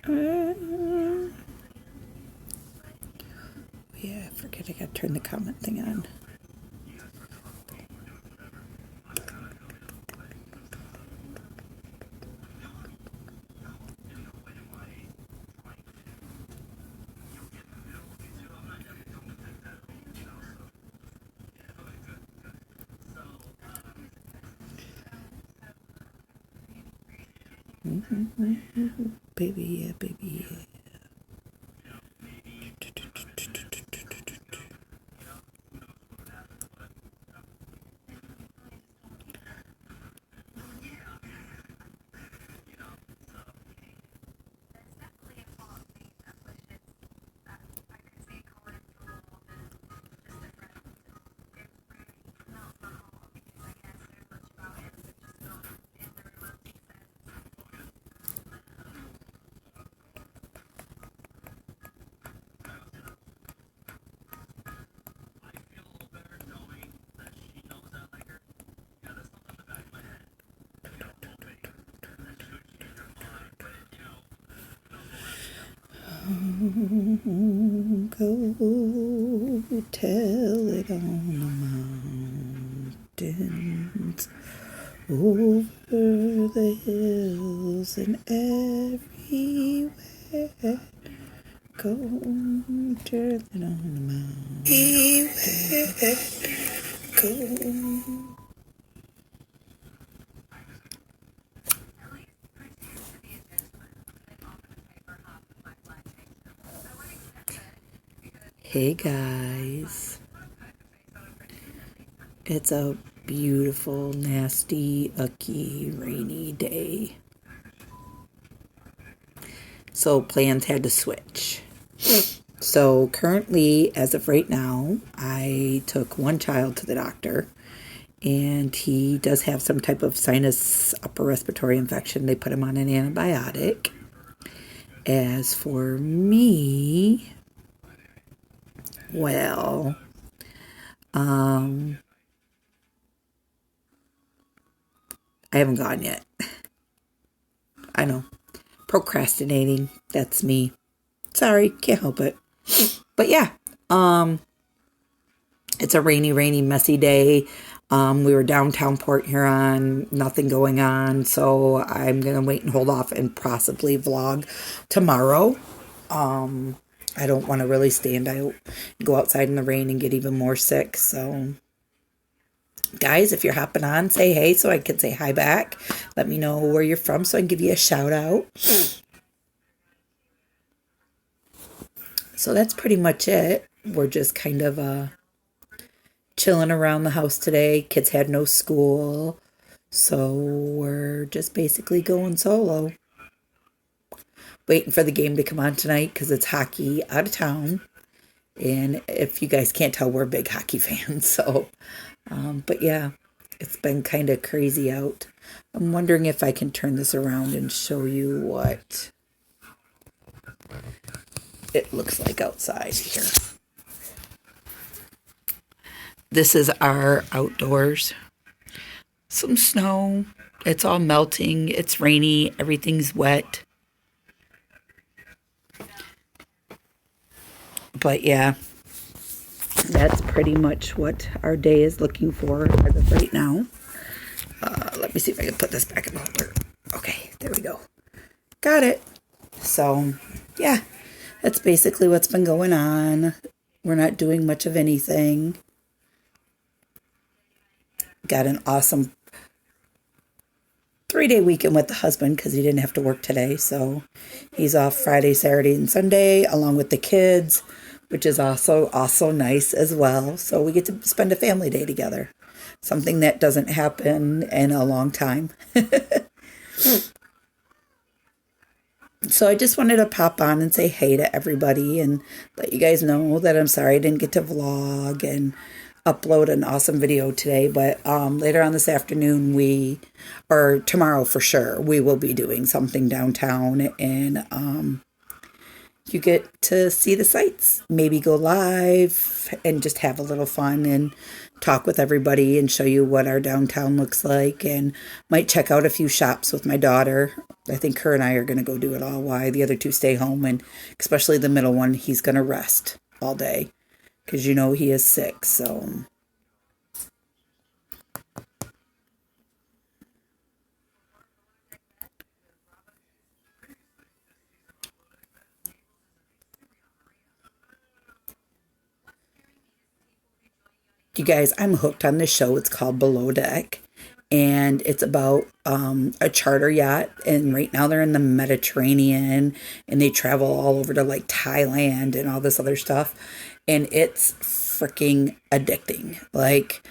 Yeah, I forget I gotta turn the comment thing on. Baby, yeah, baby, yeah. Go tell it on the mountains, over the hills and everywhere. Go tell it on the mountains. Go. Hey guys, it's a beautiful, nasty, icky, rainy day. So plans had to switch. So currently, as of right now, I took one child to the doctor and he does have some type of sinus upper respiratory infection. They put him on an antibiotic. As for me, well, I haven't gone yet. I know. Procrastinating. That's me. Sorry, can't help it. But yeah, it's a rainy, messy day. We were downtown Port Huron, nothing going on, so I'm gonna wait and hold off and possibly vlog tomorrow. I don't want to really stand out, go outside in the rain and get even more sick. So, guys, if you're hopping on, say hey so I can say hi back. Let me know where you're from so I can give you a shout out. So that's pretty much it. We're just kind of chilling around the house today. Kids had no school, so we're just basically going solo. Waiting for the game to come on tonight because it's hockey out of town. And if you guys can't tell, we're big hockey fans. So, but yeah, it's been kind of crazy out. I'm wondering if I can turn this around and show you what it looks like outside here. This is our outdoors. Some snow. It's all melting. It's rainy. Everything's wet. But yeah, that's pretty much what our day is looking for as of right now. Let me see if I can put this back in the holder. Okay, there we go. Got it. So, yeah, that's basically what's been going on. We're not doing much of anything. Got an awesome 3-day weekend with the husband because he didn't have to work today. So he's off Friday, Saturday, and Sunday along with the kids, which is also nice as well. So we get to spend a family day together. Something that doesn't happen in a long time. So I just wanted to pop on and say hey to everybody and let you guys know that I'm sorry I didn't get to vlog and upload an awesome video today. But later on this afternoon, or tomorrow for sure, we will be doing something downtown and you get to see the sights, maybe go live and just have a little fun and talk with everybody and show you what our downtown looks like, and might check out a few shops with my daughter. I think her and I are going to go do it all while the other two stay home, and especially the middle one, he's going to rest all day because he is sick. So you guys, I'm hooked on this show. It's called Below Deck, and it's about a charter yacht. And right now they're in the Mediterranean, and they travel all over to like Thailand and all this other stuff. And it's freaking addicting. Like,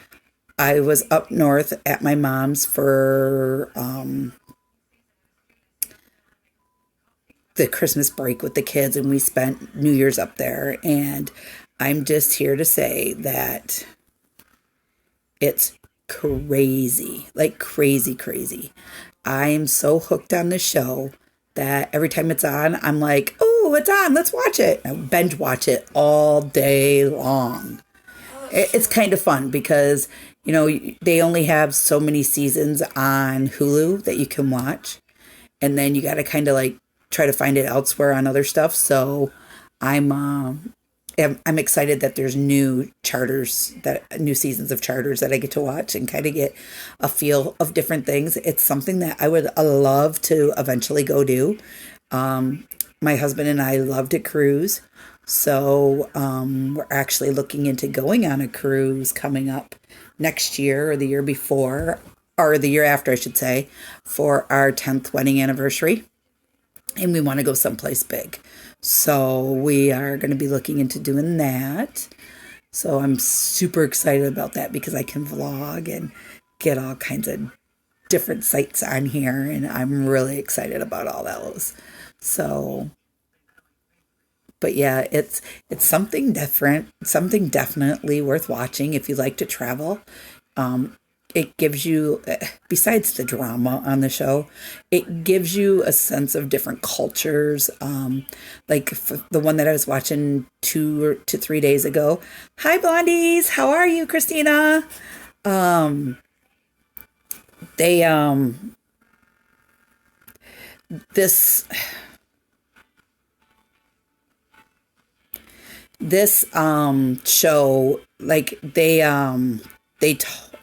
I was up north at my mom's for the Christmas break with the kids, and we spent New Year's up there. And I'm just here to say that it's crazy, like crazy, crazy. I am so hooked on the show that every time it's on, I'm like, oh, it's on, let's watch it. I binge watch it all day long. It's kind of fun because, they only have so many seasons on Hulu that you can watch. And then you got to kind of like try to find it elsewhere on other stuff. So I'm I'm excited that there's new seasons of charters that I get to watch and kind of get a feel of different things. It's something that I would love to eventually go do. My husband and I love to cruise. So we're actually looking into going on a cruise coming up next year or the year before, or the year after, I should say, for our 10th wedding anniversary. And we want to go someplace big. So we are going to be looking into doing that. So I'm super excited about that because I can vlog and get all kinds of different sites on here. And I'm really excited about all those. So, but yeah, it's something different, something definitely worth watching if you like to travel. It gives you, besides the drama on the show, it gives you a sense of different cultures. Like the one that I was watching 2 to 3 days ago. Hi, Blondies. How are you, Christina? They, this, show, like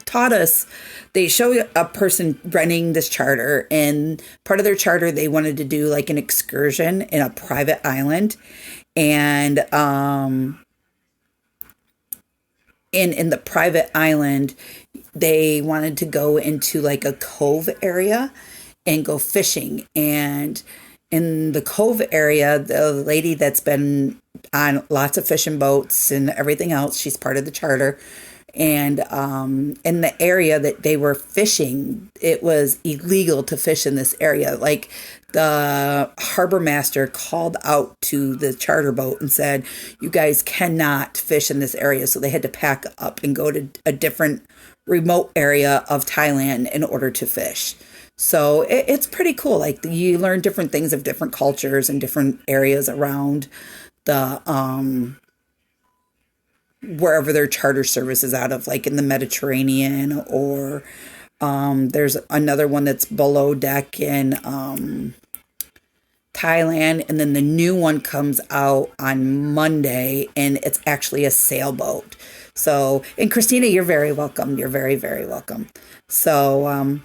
taught us, they show a person running this charter, and part of their charter they wanted to do like an excursion in a private island. And in the private island they wanted to go into like a cove area and go fishing. And in the cove area, the lady that's been on lots of fishing boats and everything else, she's part of the charter. And in the area that they were fishing, it was illegal to fish in this area. Like, the harbor master called out to the charter boat and said, you guys cannot fish in this area. So they had to pack up and go to a different remote area of Thailand in order to fish. So it's pretty cool. Like, you learn different things of different cultures and different areas around the wherever their charter service is out of, like in the Mediterranean, or there's another one that's Below Deck in Thailand, and then the new one comes out on Monday, and it's actually a sailboat. So, and Christina, you're very welcome. You're very, very welcome. So,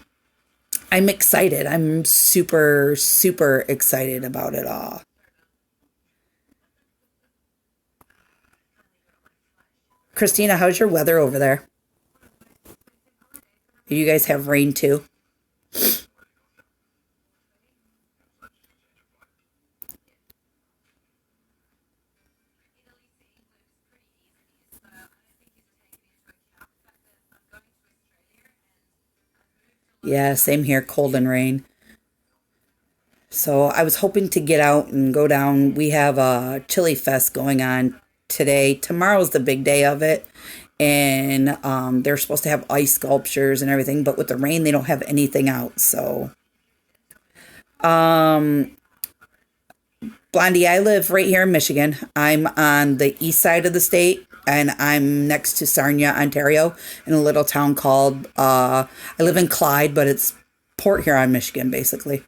I'm excited. I'm super, super excited about it all. Christina, how's your weather over there? Do you guys have rain too? Yeah, same here, cold and rain. So I was hoping to get out and go down. We have a chili fest going on today. Tomorrow's the big day of it. And they're supposed to have ice sculptures and everything, but with the rain, they don't have anything out. So, um, Blondie, I live right here in Michigan. I'm on the east side of the state. and I'm next to Sarnia, Ontario, in a little town called, I live in Clyde, but it's Port Huron, Michigan, basically.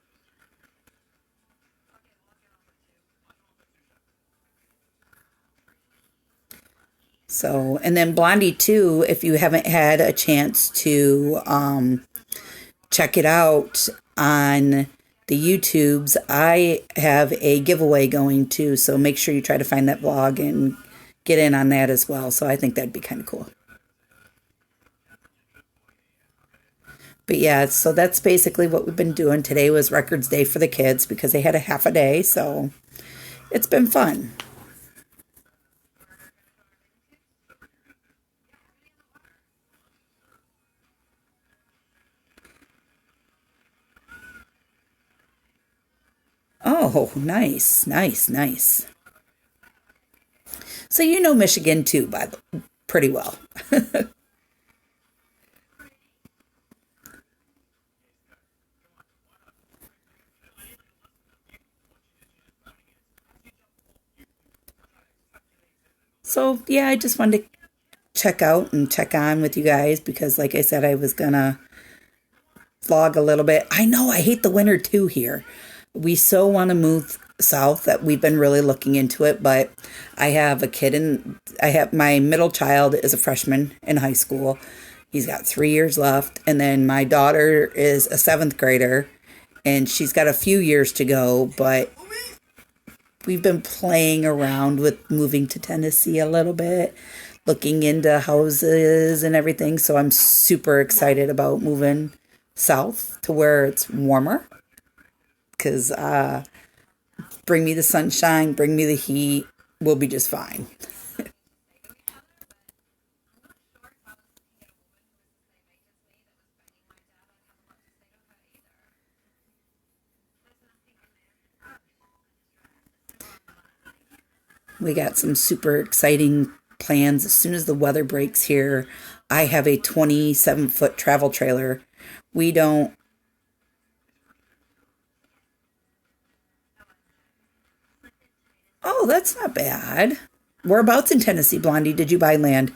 So, and then Blondie too, if you haven't had a chance to check it out on the YouTubes, I have a giveaway going too. So make sure you try to find that vlog and get in on that as well. So I think that'd be kind of cool. But yeah, so that's basically what we've been doing. Today was Records Day for the kids because they had a half a day. So it's been fun. Oh, nice, nice, nice. So you know Michigan too, pretty well. So yeah, I just wanted to check out and check on with you guys because, like I said, I was gonna vlog a little bit. I know I hate the winter too here. We so want to move south that we've been really looking into it, but I have a kid and I have my middle child is a freshman in high school. He's got 3 years left, and then my daughter is a seventh grader, and she's got a few years to go, but we've been playing around with moving to Tennessee a little bit, looking into houses and everything. So I'm super excited about moving south to where it's warmer because bring me the sunshine, bring me the heat, we'll be just fine. We got some super exciting plans. As soon as the weather breaks here, I have a 27-foot travel trailer. We don't, oh, that's not bad. Whereabouts in Tennessee, Blondie, did you buy land?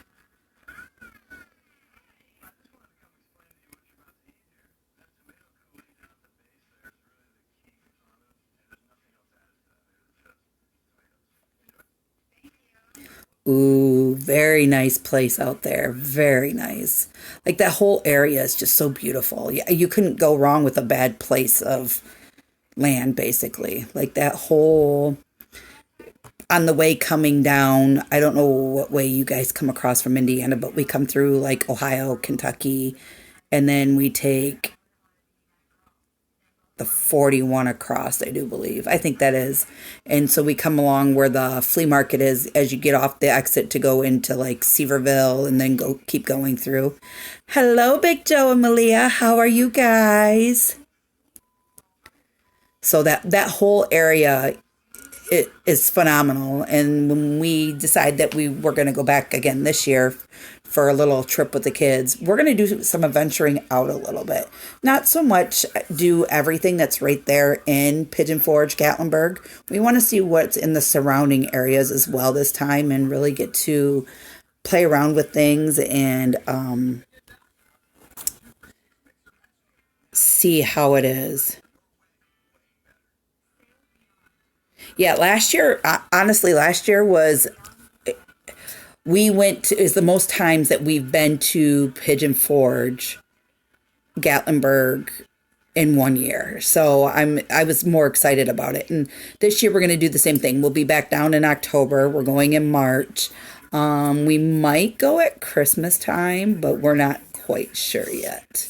Ooh, very nice place out there. Very nice. Like that whole area is just so beautiful. Yeah, you couldn't go wrong with a bad place of land, basically. Like that whole on the way coming down. I don't know what way you guys come across from Indiana, but we come through like Ohio, Kentucky, and then we take the 41 across, I do believe. I think that is. And so we come along where the flea market is as you get off the exit to go into like Seaverville and then go keep going through. Hello, Big Joe and Malia. How are you guys? So that whole area it is phenomenal. And when we decide that we were going to go back again this year for a little trip with the kids, we're going to do some adventuring out a little bit. Not so much do everything that's right there in Pigeon Forge, Gatlinburg. We want to see what's in the surrounding areas as well this time and really get to play around with things and see how it is. Yeah, last year, honestly, last year was we went to, is the most times that we've been to Pigeon Forge, Gatlinburg in 1 year. So I was more excited about it. And this year we're going to do the same thing. We'll be back down in October. We're going in March. We might go at Christmas time, but we're not quite sure yet.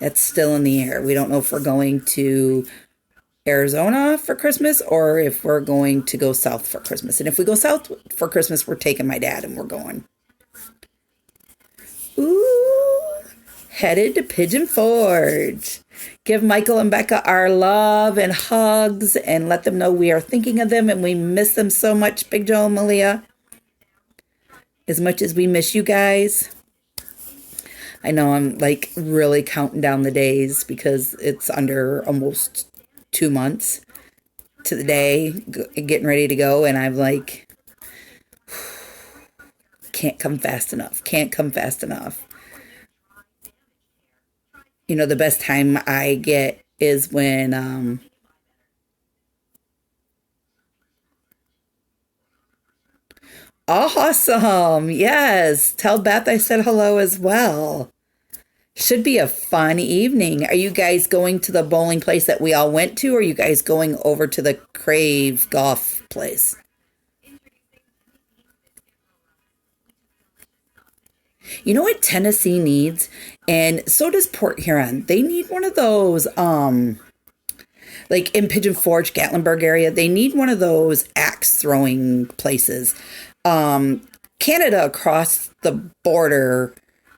That's still in the air. We don't know if we're going to Arizona for Christmas or if we're going to go south for Christmas. And if we go south for Christmas, we're taking my dad and we're going. Ooh, headed to Pigeon Forge. Give Michael and Becca our love and hugs and let them know we are thinking of them and we miss them so much, Big Joe and Malia. As much as we miss you guys. I know I'm like really counting down the days because it's under almost 2 months to the day getting ready to go. And I'm like, can't come fast enough. Can't come fast enough. The best time I get is when awesome. Yes. Tell Beth I said hello as well. Should be a fun evening. Are you guys going to the bowling place that we all went to, or are you guys going over to the Crave golf place? You know what Tennessee needs? And so does Port Huron. They need one of those, like in Pigeon Forge, Gatlinburg area, they need one of those axe throwing places. Canada across the border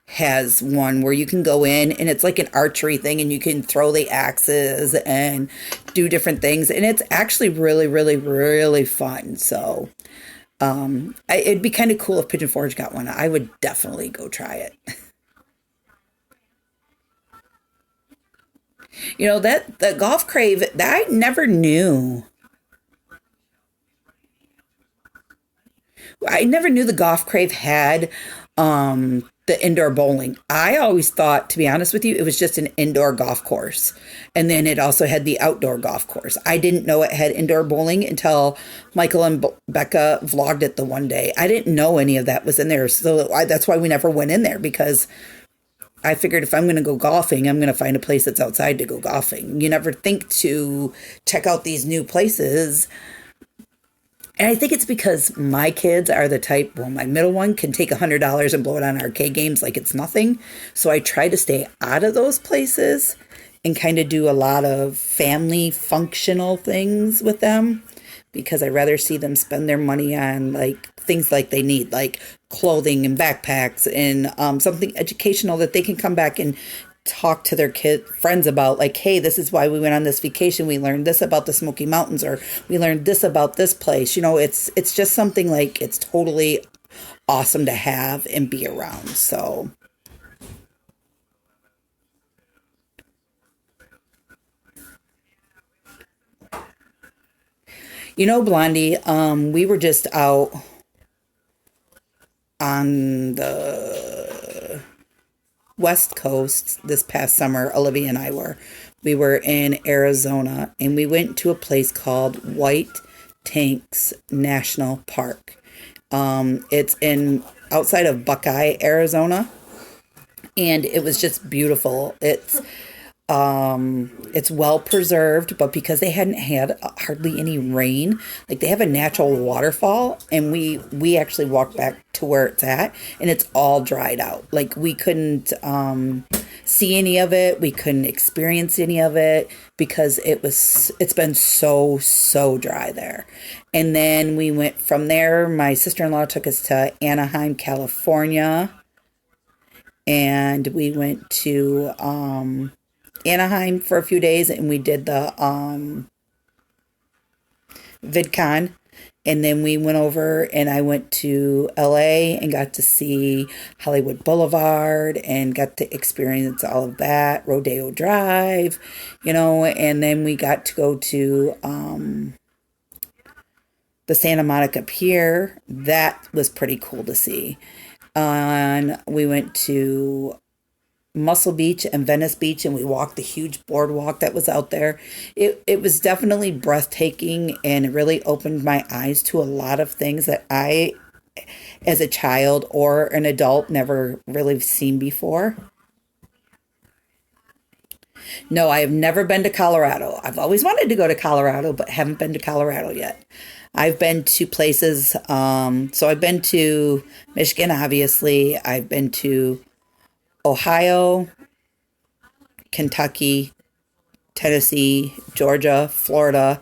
has one where you can go in and it's like an archery thing and you can throw the axes and do different things. And it's actually really, really, really fun. So it'd be kind of cool if Pigeon Forge got one. I would definitely go try it. That the golf crave that I never knew. I never knew the golf crave had the indoor bowling. I always thought, to be honest with you, it was just an indoor golf course. And then it also had the outdoor golf course. I didn't know it had indoor bowling until Michael and Becca vlogged it the one day. I didn't know any of that was in there. So that's why we never went in there, because I figured if I'm going to go golfing, I'm going to find a place that's outside to go golfing. You never think to check out these new places. And I think it's because my kids are the type, well, my middle one can take $100 and blow it on arcade games like it's nothing. So I try to stay out of those places and kind of do a lot of family functional things with them, because I rather see them spend their money on like things like they need, like clothing and backpacks and something educational that they can come back and talk to their friends about, like, hey, this is why we went on this vacation. We learned this about the Smoky Mountains, or we learned this about this place. It's just something like it's totally awesome to have and be around. So Blondie, we were just out on the West Coast this past summer. Olivia and I were. We were in Arizona, and we went to a place called White Tanks National Park. It's in outside of Buckeye, Arizona, and it was just beautiful. It's well preserved, but because they hadn't had hardly any rain, like they have a natural waterfall, and we actually walked back to where it's at, and it's all dried out. Like we couldn't see any of it, we couldn't experience any of it because it's been so dry there. And then we went from there. My sister-in-law took us to Anaheim, California, and we went to Anaheim for a few days, and we did the VidCon, and then we went over and I went to LA and got to see Hollywood Boulevard and got to experience all of that, Rodeo Drive, and then we got to go to the Santa Monica Pier. That was pretty cool to see. And we went to Muscle Beach and Venice Beach, and we walked the huge boardwalk that was out there. It was definitely breathtaking, and it really opened my eyes to a lot of things that I, as a child or an adult, never really seen before. No, I have never been to Colorado. I've always wanted to go to Colorado, but haven't been to Colorado yet. I've been to places, so I've been to Michigan, obviously. I've been to Ohio, Kentucky, Tennessee, Georgia, Florida,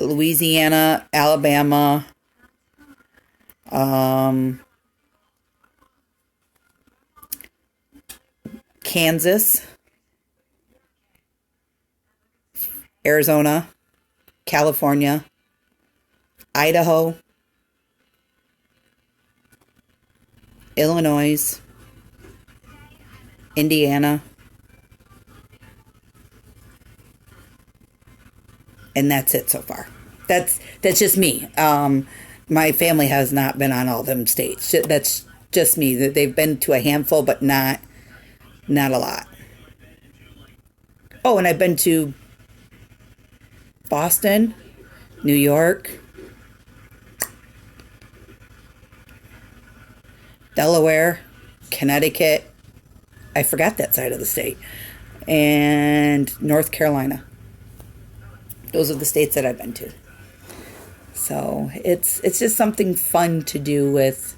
Louisiana, Alabama, Kansas, Arizona, California, Idaho, Illinois, Indiana, and that's it so far. That's just me. My family has not been on all them states. That's Just me. That they've been to a handful, but not a lot. Oh, and I've been to Boston, New York, Delaware, Connecticut. I forgot that side of the state. And North Carolina. Those are the states that I've been to. So it's just something fun to do with,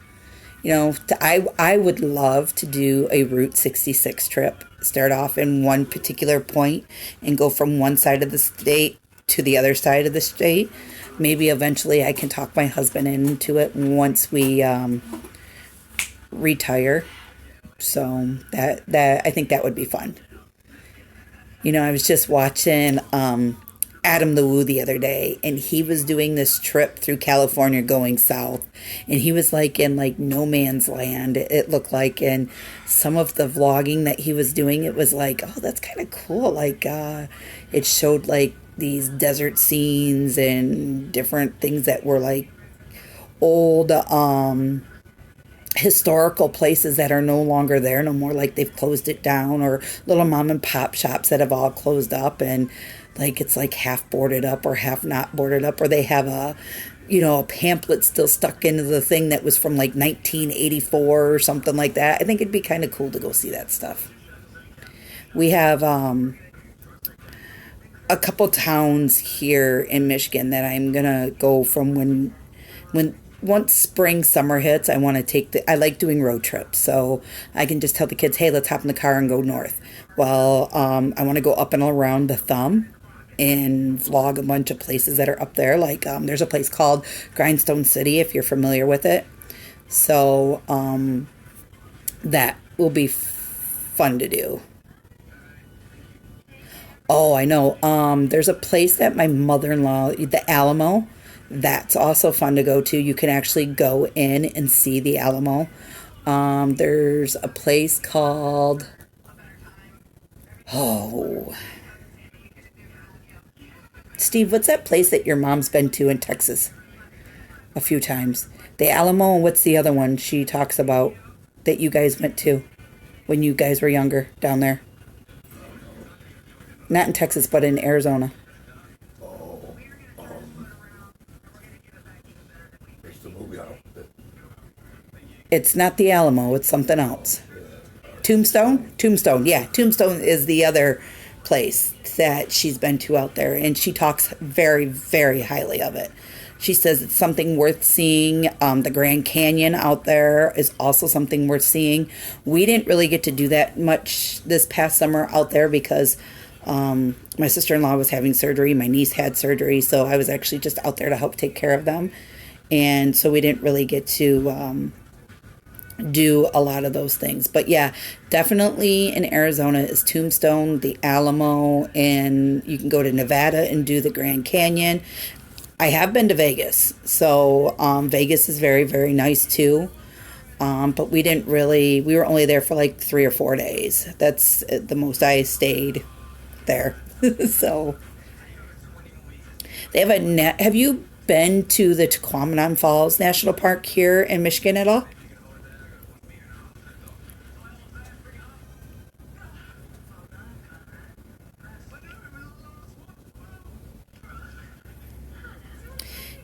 I would love to do a Route 66 trip. Start off in one particular point and go from one side of the state to the other side of the state. Maybe eventually I can talk my husband into it once we retire. So that I think that would be fun. I was just watching Adam the Woo the other day, and he was doing this trip through California going south, and he was like in like no man's land. It looked like, and some of the vlogging that he was doing, it was like, oh, that's kind of cool. Like it showed like these desert scenes and different things that were like old historical places that are no longer there no more, like they've closed it down, or little mom and pop shops that have all closed up, and like it's like half boarded up or half not boarded up, or they have a pamphlet still stuck into the thing that was from like 1984 or something like that. I think it'd be kind of cool to go see that stuff. We have a couple towns here in Michigan that I'm gonna go from when once spring summer hits. I like doing road trips, so I can just tell the kids, hey, let's hop in the car and go north. Well, I want to go up and around the thumb and vlog a bunch of places that are up there. Like there's a place called Grindstone City, if you're familiar with it. So that will be fun to do. Oh, I know. There's a place that my mother-in-law, the Alamo, that's also fun to go to. You can actually go in and see the Alamo. There's a place called, oh, Steve, what's that place that your mom's been to in Texas a few times? The Alamo, and what's the other one she talks about that you guys went to when you guys were younger down there? Not in Texas, but in Arizona. Oh, it's the movie out. It's not the Alamo, it's something else. Tombstone? Tombstone, yeah. Tombstone is the other place that she's been to out there, and she talks very, very highly of it. She says it's something worth seeing. The Grand Canyon out there is also something worth seeing. We didn't really get to do that much this past summer out there because my sister-in-law was having surgery. My niece had surgery, so I was actually just out there to help take care of them. And so we didn't really get to do a lot of those things. But yeah, definitely in Arizona is Tombstone, the Alamo, and you can go to Nevada and do the Grand Canyon. I have been to Vegas, so Vegas is very, very nice too. But we were only there for like 3 or 4 days. That's the most I stayed there. So they have have you been to the Tequamanon Falls National Park here in Michigan at all?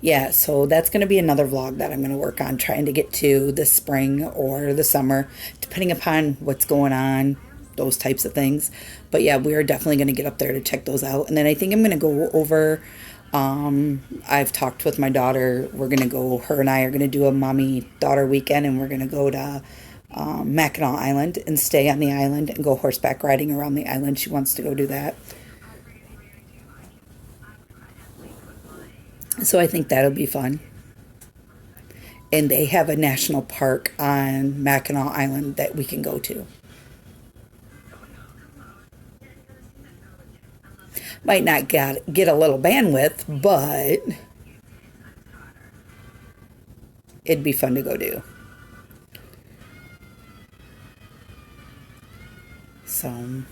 Yeah, so that's going to be another vlog that I'm going to work on trying to get to this spring or the summer, depending upon what's going on, those types of things. But yeah, we are definitely going to get up there to check those out. And then I think I'm going to go over, I've talked with my daughter. Her and I are going to do a mommy daughter weekend, and we're going to go to Mackinac Island and stay on the island and go horseback riding around the island. She wants to go do that. So I think that'll be fun. And they have a national park on Mackinac Island that we can go to. Might not get a little bandwidth, but it'd be fun to go do. So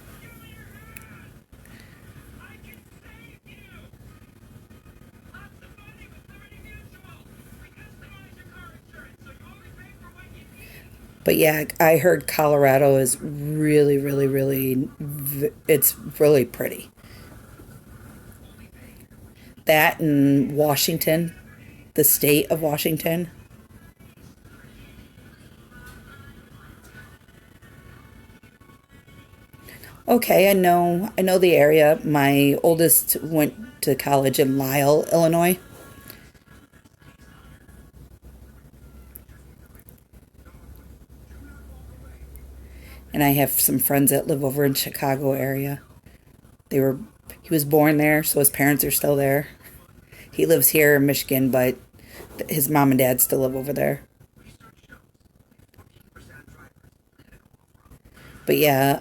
But yeah, I heard Colorado is really, really, really, it's really pretty. That and Washington, the state of Washington. Okay, I know the area. My oldest went to college in Lisle, Illinois, and I have some friends that live over in Chicago area. They were he was born there, so his parents are still there. He lives here in Michigan, but his mom and dad still live over there. But yeah,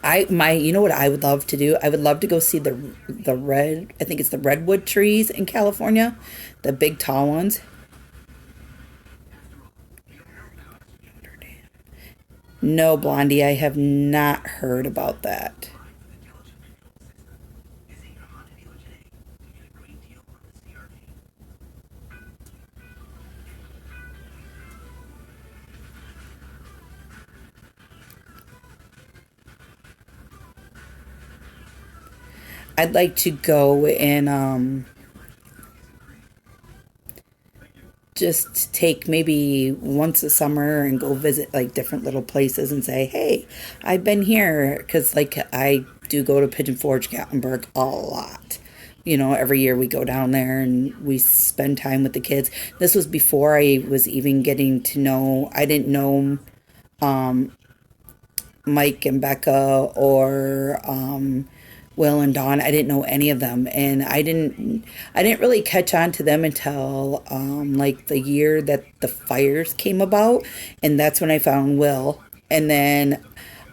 I my you know what I would love to do? I would love to go see the red. I think it's the redwood trees in California, the big tall ones. No, Blondie, I have not heard about that. I'd like to go and just take maybe once a summer and go visit like different little places and say, hey, I've been here. Because like I do go to Pigeon Forge, Gatlinburg a lot. You know, every year we go down there and we spend time with the kids. This was before I was even getting to know, I didn't know Mike and Becca or Will and Dawn. I didn't know any of them, and I didn't really catch on to them until like the year that the fires came about, and that's when I found Will. And then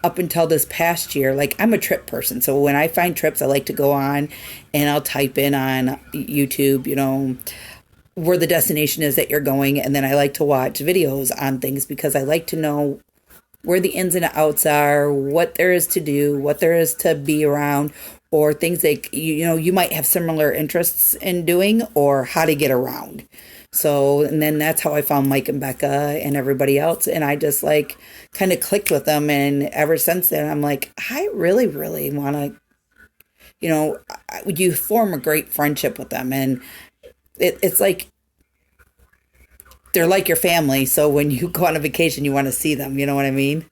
up until this past year, like I'm a trip person, so when I find trips, I like to go on and I'll type in on YouTube, you know, where the destination is that you're going, and then I like to watch videos on things because I like to know where the ins and outs are, what there is to do, what there is to be around, or things that you know you might have similar interests in doing, or how to get around. So, and then that's how I found Mike and Becca and everybody else, and I just like kind of clicked with them, and ever since then, I'm like, I really, really want to, you know, you form a great friendship with them, and it's like they're like your family. So when you go on a vacation, you want to see them. You know what I mean?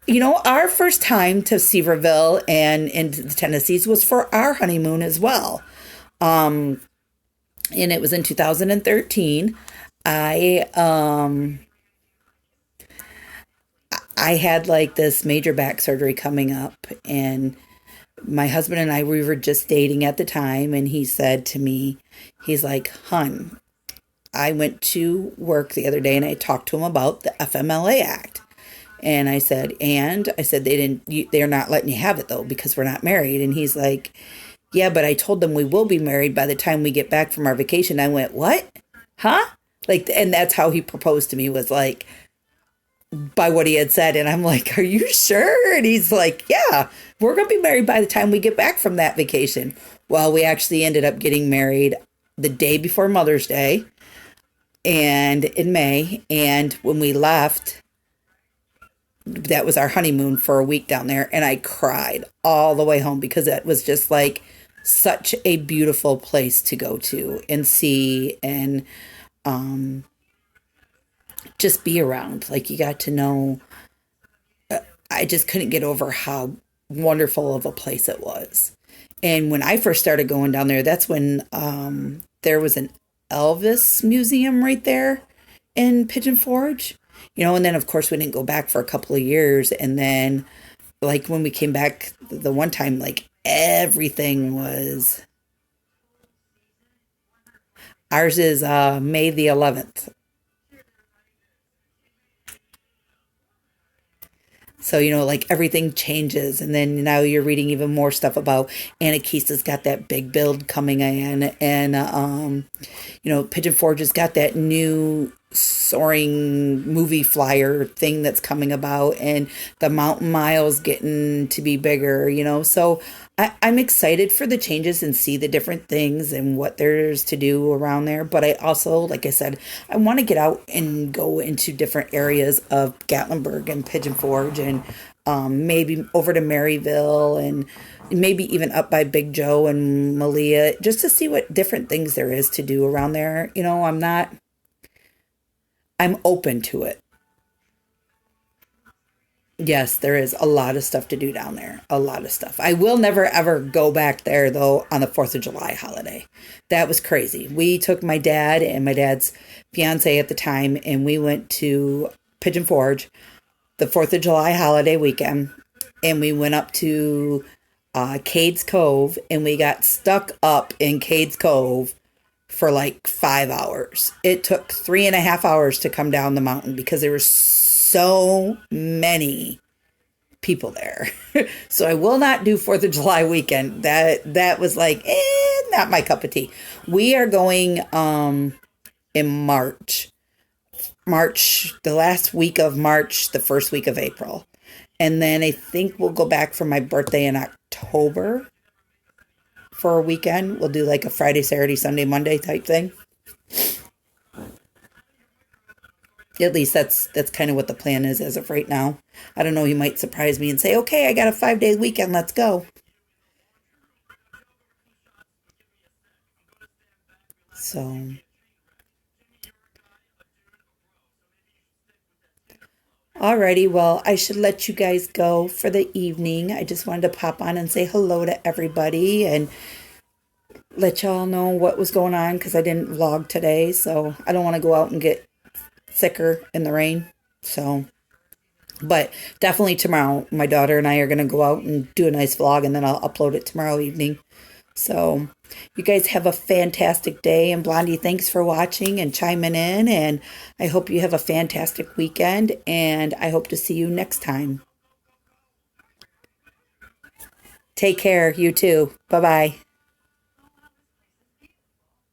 You know, our first time to Seaverville and into the Tennessees was for our honeymoon as well. And it was in 2013. I I had like this major back surgery coming up, and my husband and I, we were just dating at the time, and he said to me, he's like, "Hun, I went to work the other day and I talked to him about the FMLA Act." And I said, they're not letting you have it though because we're not married. And he's like, yeah, but I told them we will be married by the time we get back from our vacation. I went, what? Huh? Like, and that's how he proposed to me, was like by what he had said. And I'm like, are you sure? And he's like, yeah, we're going to be married by the time we get back from that vacation. Well, we actually ended up getting married the day before Mother's Day and in May. And when we left, that was our honeymoon for a week down there, and I cried all the way home because it was just like such a beautiful place to go to and see, and just be around. Like you got to know, I just couldn't get over how wonderful of a place it was. And when I first started going down there, that's when there was an Elvis museum right there in Pigeon Forge. You know, and then of course we didn't go back for a couple of years. And then, like, when we came back the one time, like, everything was, ours is May the 11th. So, you know, like everything changes. And then now you're reading even more stuff about Anakista's got that big build coming in. And, you know, Pigeon Forge has got that new soaring movie flyer thing that's coming about, and the mountain miles getting to be bigger, So I'm excited for the changes and see the different things and what there's to do around there. But I also, like I said, I want to get out and go into different areas of Gatlinburg and Pigeon Forge, and maybe over to Maryville, and maybe even up by Big Joe and Malia, just to see what different things there is to do around there. I'm open to it. Yes, there is a lot of stuff to do down there. A lot of stuff. I will never ever go back there though on the 4th of July holiday. That was crazy. We took my dad and my dad's fiance at the time, and we went to Pigeon Forge the 4th of July holiday weekend, and we went up to Cades Cove, and we got stuck up in Cades Cove for like 5 hours. It took 3.5 hours to come down the mountain because there were so many people there. So I will not do 4th of July weekend. That was like, not my cup of tea. We are going in March. March, the last week of March, the first week of April. And then I think we'll go back for my birthday in October for a weekend. We'll do like a Friday, Saturday, Sunday, Monday type thing. At least that's kind of what the plan is as of right now. I don't know, he might surprise me and say, okay, I got a 5-day weekend, let's go. So, alrighty, well, I should let you guys go for the evening. I just wanted to pop on and say hello to everybody and let y'all know what was going on because I didn't vlog today. So I don't want to go out and get sicker in the rain. So, but definitely tomorrow, my daughter and I are going to go out and do a nice vlog, and then I'll upload it tomorrow evening. So, you guys have a fantastic day. And Blondie, thanks for watching and chiming in. And I hope you have a fantastic weekend. And I hope to see you next time. Take care, you too. Bye bye.